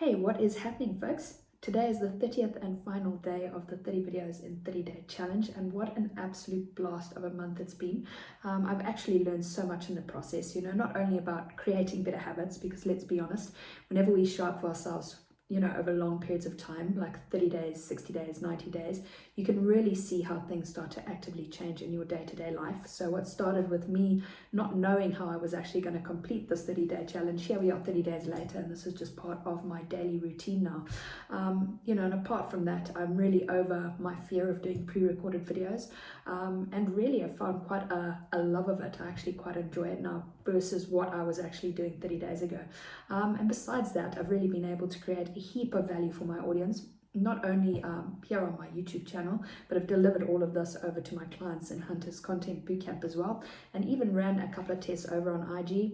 Hey, what is happening, folks? Today is the 30th and final day of the 30 videos in 30-day challenge, and what an absolute blast of a month it's been. I've actually learned so much in the process, not only about creating better habits, because let's be honest, whenever we show up for ourselves, over long periods of time, like 30 days, 60 days, 90 days, you can really see how things start to actively change in your day-to-day life. So what started with me not knowing how I was actually going to complete this 30-day challenge, here we are 30 days later, and this is just part of my daily routine now. And apart from that, I'm really over my fear of doing pre-recorded videos, and really I found quite a love of it. I actually quite enjoy it now versus what I was actually doing 30 days ago. And besides that, I've really been able to create a heap of value for my audience, not only here on my YouTube channel, but I've delivered all of this over to my clients in Hunters Content Bootcamp as well, and even ran a couple of tests over on IG.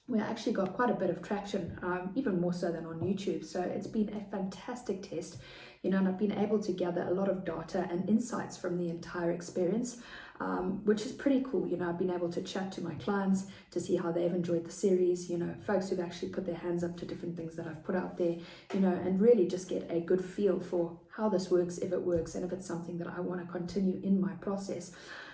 We actually got quite a bit of traction, even more so than on YouTube. So it's been a fantastic test, and I've been able to gather a lot of data and insights from the entire experience, which is pretty cool. I've been able to chat to my clients to see how they've enjoyed the series, folks who've actually put their hands up to different things that I've put out there, and really just get a good feel for how this works, if it works, and if it's something that I want to continue in my process.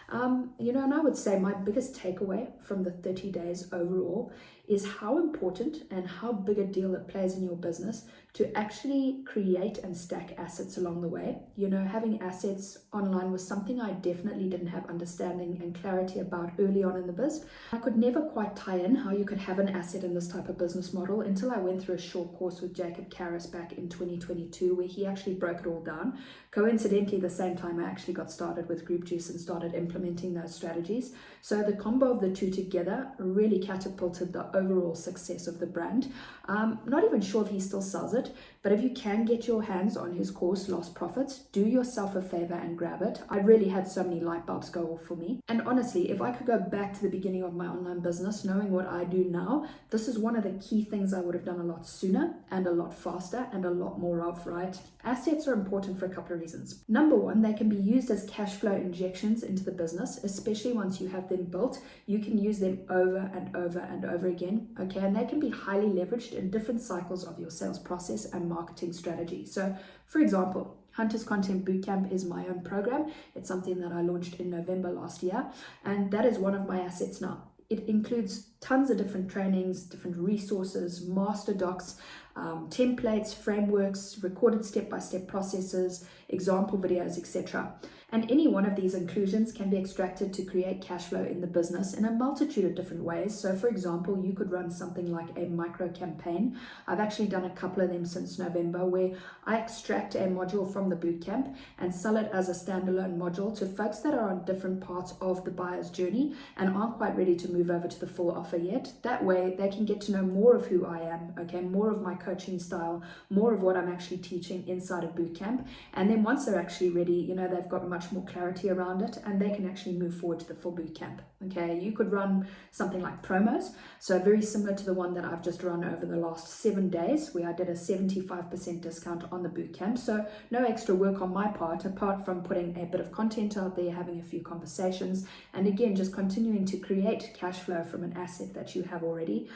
And I would say my biggest takeaway from the 30 days overall is how important and how big a deal it plays in your business to actually create and stack assets along the way. Having assets online was something I definitely didn't have understanding and clarity about early on in the biz. I could never quite tie in how you could have an asset in this type of business model until I went through a short course with Jacob Karras back in 2022, where he actually broke it all down. Coincidentally, the same time I actually got started with Group Juice and started implementing those strategies. So the combo of the two together really catapulted the overall success of the brand. Not even sure if he still sells it, but if you can get your hands on his course, Lost Profits, do yourself a favor and grab it. I really had so many light bulbs go off for me. And honestly, if I could go back to the beginning of my online business, knowing what I do now, this is one of the key things I would have done a lot sooner and a lot faster and a lot more of, right? Assets are important for a couple of reasons. Number one, they can be used as cash flow injections into the business, especially once you have them built. You can use them over and over and over again, okay? And they can be highly leveraged in different cycles of your sales process and marketing strategy. So, for example, Hunters Content Bootcamp is my own program. It's something that I launched in November last year, and that is one of my assets now. It includes tons of different trainings, different resources, master docs, templates, frameworks, recorded step-by-step processes, example videos, etc. And any one of these inclusions can be extracted to create cash flow in the business in a multitude of different ways. So for example, you could run something like a micro campaign. I've actually done a couple of them since November, where I extract a module from the bootcamp and sell it as a standalone module to folks that are on different parts of the buyer's journey and aren't quite ready to move over to the full offer yet. That way they can get to know more of who I am, okay, more of my coaching style, more of what I'm actually teaching inside of bootcamp. And then once they're actually ready, they've got much more clarity around it, and they can actually move forward to the full bootcamp. Okay, you could run something like promos, so very similar to the one that I've just run over the last 7 days, where I did a 75% discount on the bootcamp. So no extra work on my part, apart from putting a bit of content out there, having a few conversations, and again, just continuing to create cash flow from an asset that you have already.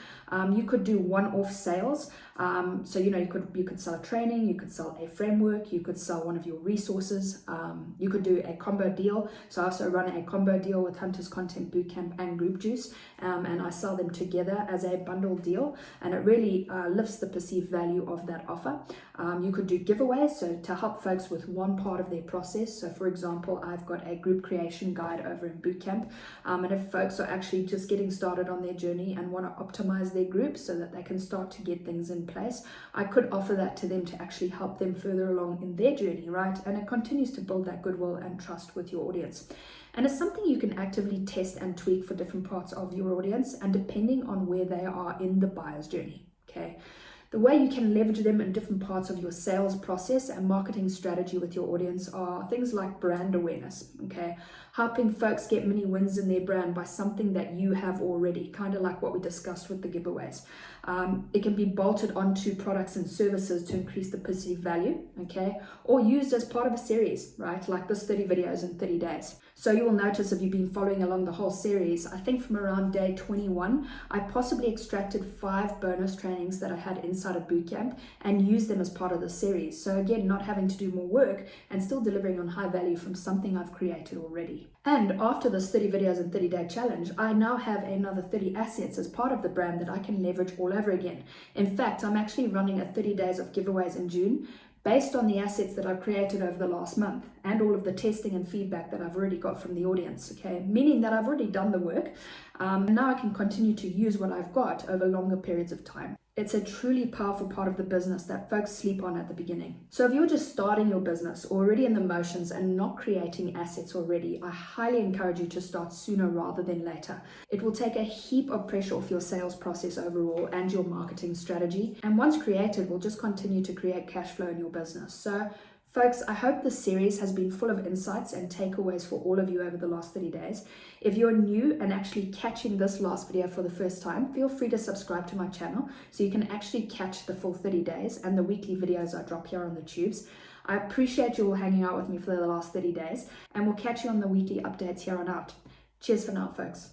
You could do one-off sales. So you could sell training, you could sell a framework, you could sell one of your resources, you could do a combo deal. So I also run a combo deal with Hunters Content Bootcamp and Group Juice, and I sell them together as a bundle deal, and it really lifts the perceived value of that offer. You could do giveaways, so to help folks with one part of their process. So for example, I've got a group creation guide over in Bootcamp, and if folks are actually just getting started on their journey and want to optimize their group so that they can start to get things in place, I could offer that to them to actually help them further along in their journey, right? And it continues to build that goodwill and trust with your audience. And it's something you can actively test and tweak for different parts of your audience, and depending on where they are in the buyer's journey, okay? The way you can leverage them in different parts of your sales process and marketing strategy with your audience are things like brand awareness, okay? helping folks get mini wins in their brand by something that you have already, kind of like what we discussed with the giveaways. It can be bolted onto products and services to increase the perceived value, okay, or used as part of a series, right, like this 30 videos in 30 days. So you will notice if you've been following along the whole series, I think from around day 21, I possibly extracted 5 bonus trainings that I had inside of bootcamp and used them as part of the series. So again, not having to do more work and still delivering on high value from something I've created already. And after this 30 videos in 30-day challenge, I now have another 30 assets as part of the brand that I can leverage all over again. In fact, I'm actually running a 30 days of giveaways in June based on the assets that I've created over the last month and all of the testing and feedback that I've already got from the audience, okay? Meaning that I've already done the work. Now I can continue to use what I've got over longer periods of time. It's a truly powerful part of the business that folks sleep on at the beginning. So if you're just starting your business, already in the motions and not creating assets already, I highly encourage you to start sooner rather than later. It will take a heap of pressure off your sales process overall and your marketing strategy. And once created, will just continue to create cash flow in your business. So folks, I hope this series has been full of insights and takeaways for all of you over the last 30 days. If you're new and actually catching this last video for the first time, feel free to subscribe to my channel so you can actually catch the full 30 days and the weekly videos I drop here on the tubes. I appreciate you all hanging out with me for the last 30 days, and we'll catch you on the weekly updates here on out. Cheers for now, folks.